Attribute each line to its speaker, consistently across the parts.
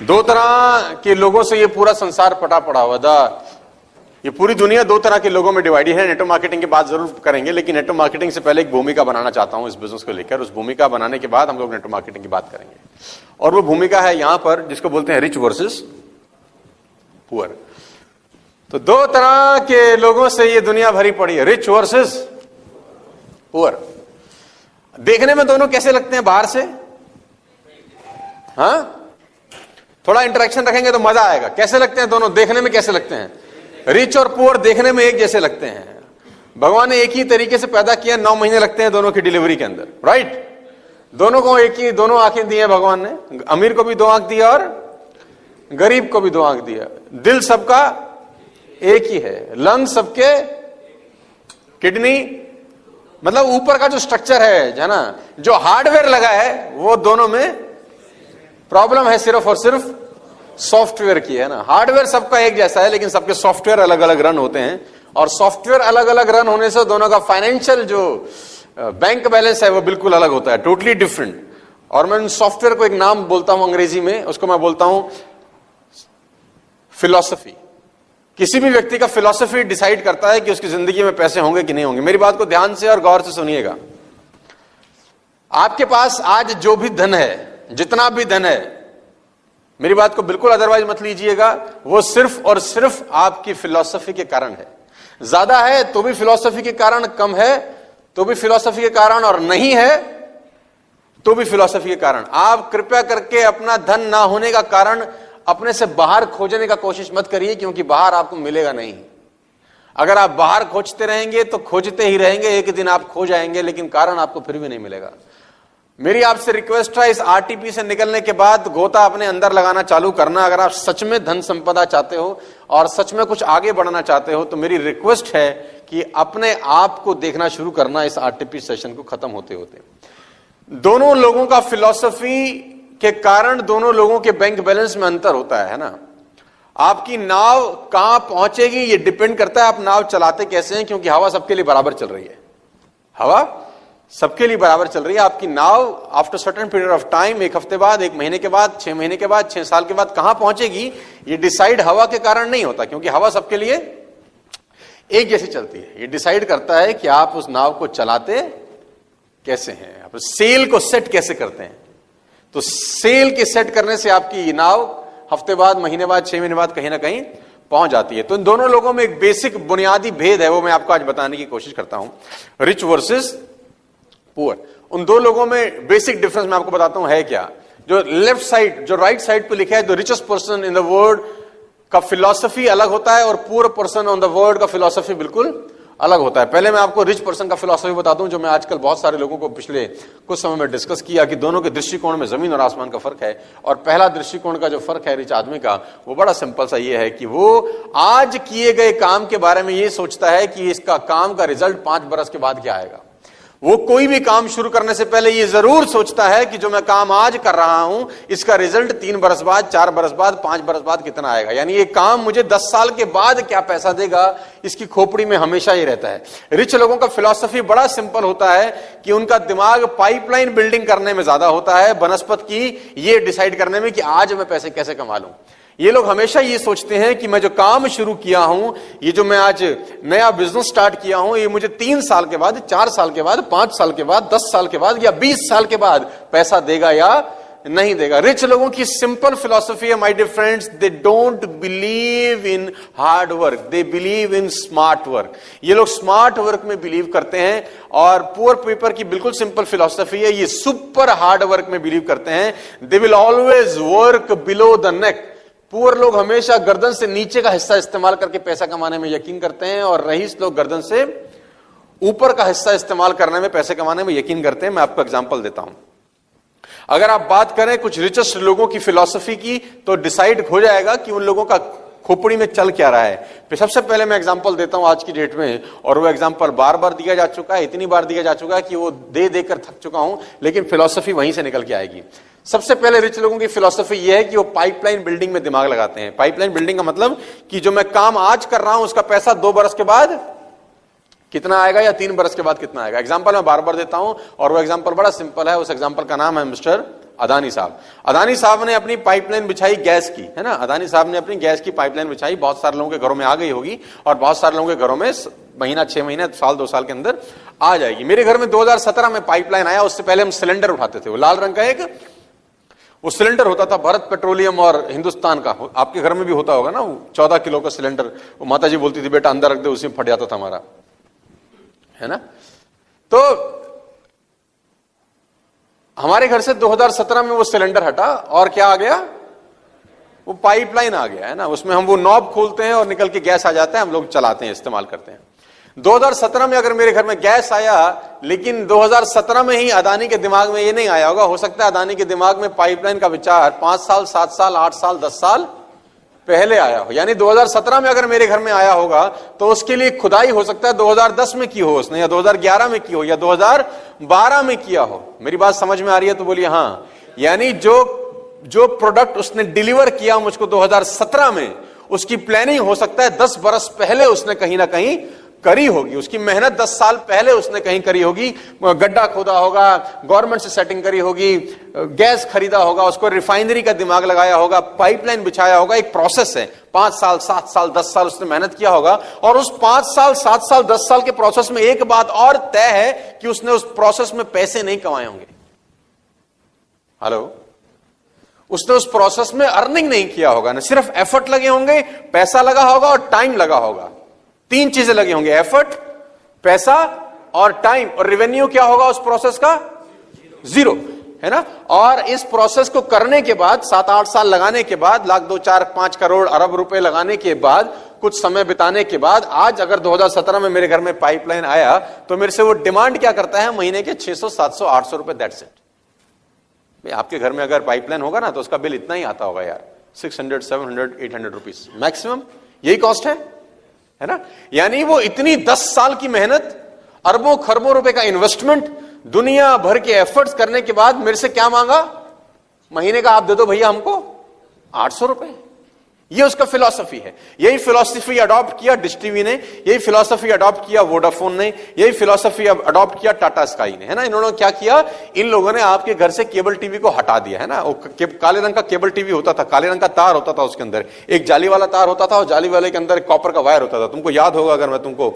Speaker 1: दो तरह के लोगों से ये पूरा संसार पटा पड़ा हुआ ये पूरी दुनिया दो तरह के लोगों में डिवाइडेड है। नेटवर्क मार्केटिंग की बात जरूर करेंगे, लेकिन नेटवर्क मार्केटिंग से पहले एक भूमिका बनाना चाहता हूं इस बिजनेस को लेकर। उस भूमिका बनाने के बाद हम लोग नेटवर्क मार्केटिंग की बात करेंगे, और वो भूमिका है यहां पर जिसको बोलते हैं रिच वर्सेस पुअर। तो दो तरह के लोगों से ये दुनिया भरी पड़ी है, रिच वर्सेस पुअर। देखने में दोनों कैसे लगते हैं बाहर से? हाँ, थोड़ा इंटरेक्शन रखेंगे तो मजा आएगा। कैसे लगते हैं दोनों? देखने में कैसे लगते हैं? रिच और पुअर देखने में एक जैसे लगते हैं। भगवान ने एक ही तरीके से पैदा किया, 9 महीने लगते हैं दोनों की डिलीवरी के अंदर, राइट? दोनों को एक ही, दोनों आंखें दी है भगवान ने। अमीर को भी 2 आंख दिया और गरीब को भी 2 आंख दिया। दिल सबका एक ही है, लंग सबके, किडनी, मतलब ऊपर का जो स्ट्रक्चर है ना, जो हार्डवेयर लगा है, वो दोनों में प्रॉब्लम है सिर्फ और सिर्फ सॉफ्टवेयर की, है ना। हार्डवेयर सबका एक जैसा है, लेकिन सबके सॉफ्टवेयर अलग अलग रन होते हैं, और सॉफ्टवेयर अलग अलग रन होने से दोनों का फाइनेंशियल जो बैंक बैलेंस है वो बिल्कुल अलग होता है, टोटली डिफरेंट। और मैं सॉफ्टवेयर को एक नाम बोलता हूं अंग्रेजी में, उसको मैं बोलता हूं फिलॉसफी। किसी भी व्यक्ति का फिलॉसफी डिसाइड करता है कि उसकी जिंदगी में पैसे होंगे कि नहीं होंगे। मेरी बात को ध्यान से और गौर से सुनिएगा। आपके पास आज जो भी धन है, जितना भी धन है, मेरी बात को बिल्कुल अदरवाइज मत लीजिएगा, वो सिर्फ और सिर्फ आपकी फिलॉसफी के कारण है। ज्यादा है तो भी फिलॉसफी के कारण, कम है तो भी फिलॉसफी के कारण, और नहीं है तो भी फिलॉसफी के कारण। आप कृपया करके अपना धन ना होने का कारण अपने से बाहर खोजने का कोशिश मत करिए, क्योंकि बाहर आपको मिलेगा नहीं। अगर आप बाहर खोजते रहेंगे तो खोजते ही रहेंगे, एक दिन आप खो जाएंगे, लेकिन कारण आपको फिर भी नहीं मिलेगा। मेरी आपसे रिक्वेस्ट है, इस आरटीपी से निकलने के बाद गोता अपने अंदर लगाना चालू करना। अगर आप सच में धन संपदा चाहते हो और सच में कुछ आगे बढ़ना चाहते हो, तो मेरी रिक्वेस्ट है कि अपने आप को देखना शुरू करना इस आरटीपी सेशन को खत्म होते होते। दोनों लोगों का फिलॉसफी के कारण दोनों लोगों के बैंक बैलेंस में अंतर होता है ना। आपकी नाव कहां पहुंचेगी ये डिपेंड करता है आप नाव चलाते कैसे हैं, क्योंकि हवा सबके लिए बराबर चल रही है। हवा सबके लिए बराबर चल रही है। आपकी नाव after certain period of time, 1 हफ्ते बाद, 1 महीने के बाद, 6 महीने के बाद, 6 साल के बाद कहां पहुंचेगी, ये डिसाइड हवा के कारण नहीं होता, क्योंकि हवा सबके लिए एक जैसी चलती है। ये डिसाइड करता है कि आप उस नाव को चलाते कैसे हैं, आप सेल को सेट कैसे करते हैं। तो सेल के सेट करने से आपकी नाव हफ्ते बाद, महीने बाद, 6 महीने बाद कहीं ना कहीं पहुंच जाती है। तो इन दोनों लोगों में एक बेसिक बुनियादी भेद है, वो मैं आपको आज बताने की कोशिश करता हूं, रिच वर्सेस पुअर। उन दो लोगों में बेसिक डिफरेंस मैं आपको बताता हूं है क्या। जो लेफ्ट साइड, जो राइट साइड पे लिखा है, the richest person in the world का फिलॉसफी अलग होता है, और poor person on the world का फिलॉसफी बिल्कुल अलग होता है। पहले मैं आपको रिच पर्सन का फिलॉसफी बताता हूं, जो मैं आजकल बहुत सारे लोगों को पिछले कुछ समय में डिस्कस किया कि दोनों के दृष्टिकोण में जमीन और आसमान का फर्क है। और पहला दृष्टिकोण का जो फर्क है रिच आदमी का, वो बड़ा सिंपल सा ये है कि वो आज किए गए काम के बारे में ये सोचता है कि इसका काम का रिजल्ट 5 बरस के बाद क्या आएगा। वो कोई भी काम शुरू करने से पहले ये जरूर सोचता है कि जो मैं काम आज कर रहा हूं, इसका रिजल्ट 3 बरस बाद, 4 बरस बाद, 5 बरस बाद कितना आएगा। यानी ये काम मुझे 10 साल के बाद क्या पैसा देगा, इसकी खोपड़ी में हमेशा ही रहता है। रिच लोगों का फिलॉसफी बड़ा सिंपल होता है कि उनका दिमाग पाइपलाइन बिल्डिंग करने में ज्यादा होता है, बनस्पत की ये डिसाइड करने में कि आज मैं पैसे कैसे कमा लूं। ये लोग हमेशा ये सोचते हैं कि मैं जो काम शुरू किया हूं, ये जो मैं आज नया बिजनेस स्टार्ट किया हूं, ये मुझे 3 साल के बाद, 4 साल के बाद, 5 साल के बाद, 10 साल के बाद या 20 साल के बाद पैसा देगा या नहीं देगा। रिच लोगों की सिंपल फिलॉसफी है my dear friends, they don't believe in hard work, they believe in smart work. ये लोग स्मार्ट वर्क में बिलीव करते हैं। और पुअर पीपल की बिल्कुल सिंपल फिलॉसफी है, ये सुपर हार्ड वर्क में बिलीव करते हैं। They will always work below the neck. Poor लोग हमेशा गर्दन से नीचे का हिस्सा इस्तेमाल करके पैसा कमाने में यकीन करते हैं, और रईस लोग गर्दन से ऊपर का हिस्सा इस्तेमाल करने में, पैसे कमाने में यकीन करते हैं। मैं आपको एग्जांपल देता हूं। अगर आप बात करें कुछ रिचेस्ट लोगों की फिलॉसफी की, तो डिसाइड हो जाएगा कि उन लोगों का खोपड़ी में चल क्या रहा है। फिर सबसे पहले मैं एग्जांपल देता हूं आज की डेट में, और वो एग्जांपल बार बार दिया जा चुका है, इतनी बार दिया जा चुका है कि वो दे देकर थक चुका हूं, लेकिन फिलॉसफी वहीं से निकल के आएगी। सबसे पहले रिच लोगों की फिलॉसफी ये है कि वो पाइपलाइन बिल्डिंग में दिमाग लगाते हैं। पाइपलाइन बिल्डिंग का मतलब कि जो मैं काम आज कर रहा हूं उसका पैसा 2 बरस के बाद कितना आएगा या 3 बरस के बाद कितना आएगा। एग्जांपल मैं बार बार देता हूं, और वो एग्जांपल बड़ा सिंपल है। उस एग्जांपल का नाम है मिस्टर अदानी साहब ने अपनी पाइपलाइन बिछाई गैस की, है ना, अदानी साहब ने अपनी गैस की पाइपलाइन बिछाई, बहुत सारे लोगों के घरों में आ गई होगी और बहुत सारे लोगों के घरों में महीना 6 महीने साल 2 साल के अंदर आ जाएगी। मेरे घर में 2017 में पाइपलाइन आया, उससे पहले हम सिलेंडर उठाते थे, वो लाल रंग का एक वो सिलेंडर होता था, भारत पेट्रोलियम और हिंदुस्तान का, आपके घर में भी होता होगा ना, वो 14 किलो का सिलेंडर, वो माता जी बोलती थी बेटा अंदर रख दे, उसी में फट जाता था हमारा, है ना। तो हमारे घर से 2017 में वो सिलेंडर हटा और क्या आ गया, वो पाइपलाइन आ गया, है ना, उसमें हम वो नॉब खोलते हैं और निकल के गैस आ जाता है, हम लोग चलाते हैं, इस्तेमाल करते हैं। 2017 में अगर मेरे घर में गैस आया, लेकिन 2017 में ही अदानी के दिमाग में ये नहीं आया होगा, हो सकता है अदानी के दिमाग में पाइपलाइन का विचार 5 साल 7 साल 8 साल 10 साल पहले आया हो। यानी 2017 में अगर मेरे घर में आया होगा तो उसके लिए खुदाई हो सकता है 2010 में की हो उसने, या 2011 में की हो, या 2012 में किया हो। मेरी बात समझ में आ रही है तो बोलिए हाँ। यानी जो प्रोडक्ट उसने डिलीवर किया मुझको 2017 में, उसकी प्लानिंग हो सकता है 10 बरस पहले उसने कहीं ना कहीं करी होगी, उसकी मेहनत 10 साल पहले उसने कहीं करी होगी, गड्ढा खोदा होगा, गवर्नमेंट से सेटिंग करी होगी, गैस खरीदा होगा, उसको रिफाइनरी का दिमाग लगाया होगा, पाइपलाइन बिछाया होगा, एक प्रोसेस है। 5 साल 7 साल 10 साल उसने मेहनत किया होगा, और उस 5 साल 7 साल 10 साल के प्रोसेस में एक बात और तय है कि उसने उस प्रोसेस में पैसे नहीं कमाए होंगे। हेलो, उसने उस प्रोसेस में अर्निंग नहीं किया होगा, ना सिर्फ एफर्ट लगे होंगे, पैसा लगा होगा और टाइम लगा होगा। 3 चीजें लगी होंगी, एफर्ट, पैसा और टाइम, और रेवेन्यू क्या होगा उस प्रोसेस का? 0, है ना। और इस प्रोसेस को करने के बाद 7-8 साल लगाने के बाद, लाख 2 4 5 करोड़ अरब रुपए लगाने के बाद, कुछ समय बिताने के बाद, आज अगर 2017 में मेरे घर में पाइपलाइन आया तो मेरे से वो डिमांड क्या करता है? महीने के 600 700 800 रुपए, दैट्स इट। आपके घर में अगर पाइपलाइन होगा ना तो उसका बिल इतना ही आता होगा यार, 600 700 800 रुपीज मैक्सिमम, यही कॉस्ट है ना। यानी वो इतनी 10 साल की मेहनत, अरबों खरबों रुपए का इन्वेस्टमेंट, दुनिया भर के एफर्ट्स करने के बाद मेरे से क्या मांगा? महीने का आप दे दो भैया हमको 800 रुपए। ये उसका फिलॉसफी है। यही फिलॉसफी अडॉप्ट किया डिश टीवी ने, यही फिलॉसफी अडॉप्ट किया वोडाफोन ने, यही फिलॉसफी अडॉप्ट किया टाटा स्काई ने, है ना। इन्होंने क्या किया? इन लोगों ने आपके घर से केबल टीवी को हटा दिया, है ना। वो काले रंग का केबल टीवी होता था, काले रंग का तार होता था, उसके अंदर एक जाली वाला तार होता था और जाली वाले के अंदर कॉपर का वायर होता था। तुमको याद होगा, अगर मैं तुमको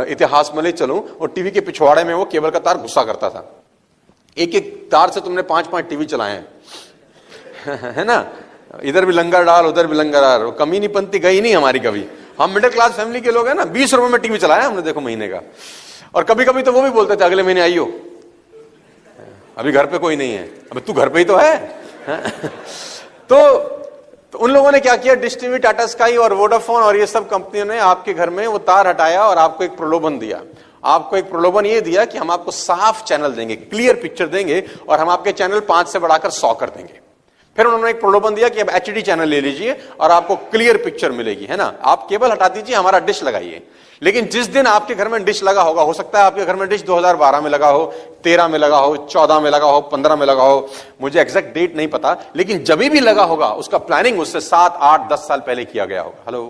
Speaker 1: इतिहास में ले चलूं, और टीवी के पिछवाड़े में वो केबल का तार घुसा करता था। एक एक तार से तुमने 5-5 टीवी चलाए हैं, है ना। इधर भी लंगर डाल, उधर भी लंगर डाल, वो कमी नहीं पंती गई नहीं हमारी कभी। हम मिडिल क्लास फैमिली के लोग हैं ना, 20 रुपए में टीवी चलाया हमने, देखो महीने का। और कभी कभी तो वो भी बोलते थे अगले महीने आइयो, अभी घर पे कोई नहीं है। अबे तू घर पे ही तो है। तो उन लोगों ने क्या किया? डिश टीवी, टाटा स्काई और वोडाफोन और ये सब कंपनियों ने आपके घर में वो तार हटाया और आपको एक प्रलोभन दिया। आपको एक प्रलोभन ये दिया कि हम आपको साफ चैनल देंगे, क्लियर पिक्चर देंगे, और हम आपके चैनल 5 से बढ़ाकर 100 कर देंगे। फिर उन्होंने एक प्रलोभन दिया कि अब एचडी चैनल ले लीजिए और आपको क्लियर पिक्चर मिलेगी, है ना। आप केबल हटा दीजिए, हमारा डिश लगाइए। लेकिन जिस दिन आपके घर में डिश लगा होगा, हो सकता है आपके घर में डिश 2012 में लगा हो, 13 में लगा हो, 14 में लगा हो, 15 में लगा हो, मुझे एग्जैक्ट डेट नहीं पता, लेकिन जब भी लगा होगा उसका प्लानिंग उससे 7 8 10 साल पहले किया गया होगा। हेलो,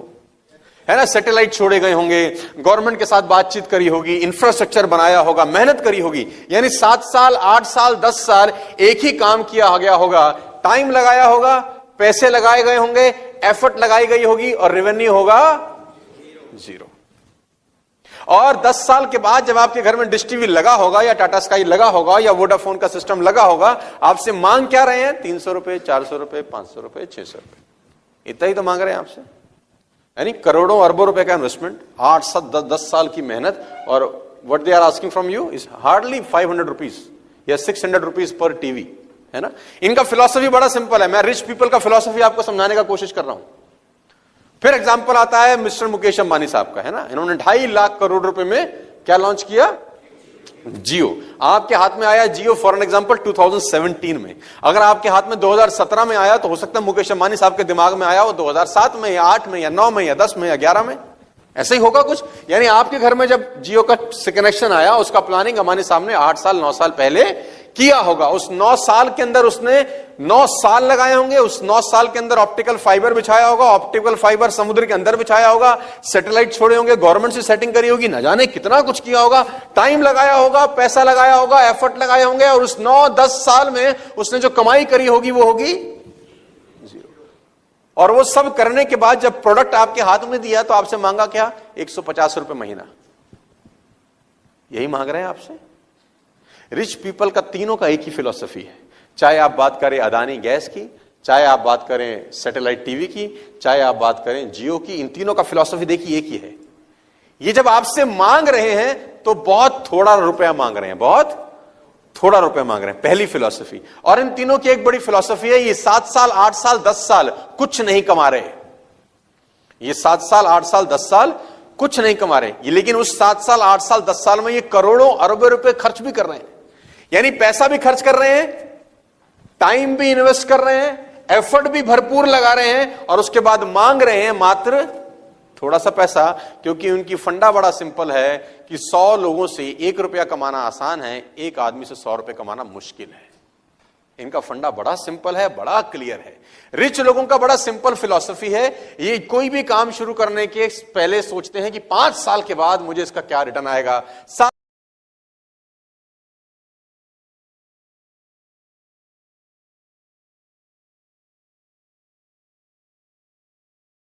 Speaker 1: है ना। सैटेलाइट छोड़े गए होंगे, गवर्नमेंट के साथ बातचीत करी होगी, इंफ्रास्ट्रक्चर बनाया होगा, मेहनत करी होगी। यानी 7 साल 8 साल 10 साल एक ही काम किया गया होगा, टाइम लगाया होगा, पैसे लगाए गए होंगे, एफर्ट लगाई गई होगी, और रेवेन्यू होगा 0। और 10 साल के बाद जब आपके घर में डिश टीवी लगा होगा, या टाटा स्काई लगा होगा, या वोडाफोन का सिस्टम लगा होगा, आपसे मांग क्या रहे हैं? 300 रुपए, 400 रुपए, 500 रुपए, 600 रुपए, इतना ही तो मांग रहे हैं आपसे। यानी करोड़ों अरबों रुपए का इन्वेस्टमेंट, 8 7 10 साल की मेहनत, और what they are asking from you is hardly 500 rupees या 600 रुपीज पर टीवी, है ना। इनका फिलॉसफी बड़ा सिंपल है। मैं रिच पीपल का फिलॉसफी आपको समझाने का कोशिश कर रहा हूं। फिर एग्जांपल आता है मिस्टर मुकेश अंबानी साहब का, है ना। इन्होंने 2.5 लाख करोड़ रुपए में क्या लॉन्च किया? जियो। आपके हाथ में आया जियो फॉर एन एग्जांपल 2017 में। अगर आपके हाथ में 2017 में आया तो हो सकता है मुकेश अंबानी साहब के दिमाग में आया हो 2007 में या 8 में या 9 में या 10 में या 11 में, ऐसे ही होगा कुछ। यानी आपके घर में जब जियो का कनेक्शन आया, उसका प्लानिंग अंबानी साहब ने 8 साल 9 साल पहले किया होगा। उस 9 साल के अंदर उसने 9 साल लगाए होंगे, उस 9 साल के अंदर ऑप्टिकल फाइबर बिछाया होगा, ऑप्टिकल फाइबर समुद्र के अंदर बिछाया होगा, सैटेलाइट छोड़े होंगे, गवर्नमेंट से सेटिंग करी होगी, न जाने कितना कुछ किया होगा, टाइम लगाया होगा, पैसा लगाया होगा, एफर्ट लगाए होंगे, और उस 9-10 साल में उसने जो कमाई करी होगी वो होगी जीरो। और वो सब करने के बाद जब प्रोडक्ट आपके हाथ में दिया तो आपसे मांगा क्या? 150 रुपए महीना। यही मांग रहे हैं आपसे। रिच पीपल का तीनों का एक ही फिलॉसफी है, चाहे आप बात करें अदानी गैस की, चाहे आप बात करें सैटेलाइट टीवी की, चाहे आप बात करें जियो की, इन तीनों का फिलॉसफी देखिए एक ही है। ये जब आपसे मांग रहे हैं तो बहुत थोड़ा रुपया मांग रहे हैं, बहुत थोड़ा रुपया मांग रहे हैं, पहली फिलॉसफी। और इन तीनों की एक बड़ी फिलॉसफी है, ये 7 साल 8 साल 10 साल कुछ नहीं कमा रहे, ये 7 साल 8 साल 10 साल कुछ नहीं कमा रहे, ये लेकिन उस 7 साल 8 साल 10 साल में ये करोड़ों अरबों रुपए खर्च भी कर रहे हैं। यानी पैसा भी खर्च कर रहे हैं, टाइम भी इन्वेस्ट कर रहे हैं, एफर्ट भी भरपूर लगा रहे हैं, और उसके बाद मांग रहे हैं मात्र थोड़ा सा पैसा। क्योंकि उनकी फंडा बड़ा सिंपल है कि 100 लोगों से 1 रुपया कमाना आसान है, एक आदमी से 100 रुपए कमाना मुश्किल है। इनका फंडा बड़ा सिंपल है, बड़ा क्लियर है। रिच लोगों का बड़ा सिंपल फिलॉसफी है, ये कोई भी काम शुरू करने के पहले सोचते हैं कि 5 साल के बाद मुझे इसका क्या रिटर्न आएगा।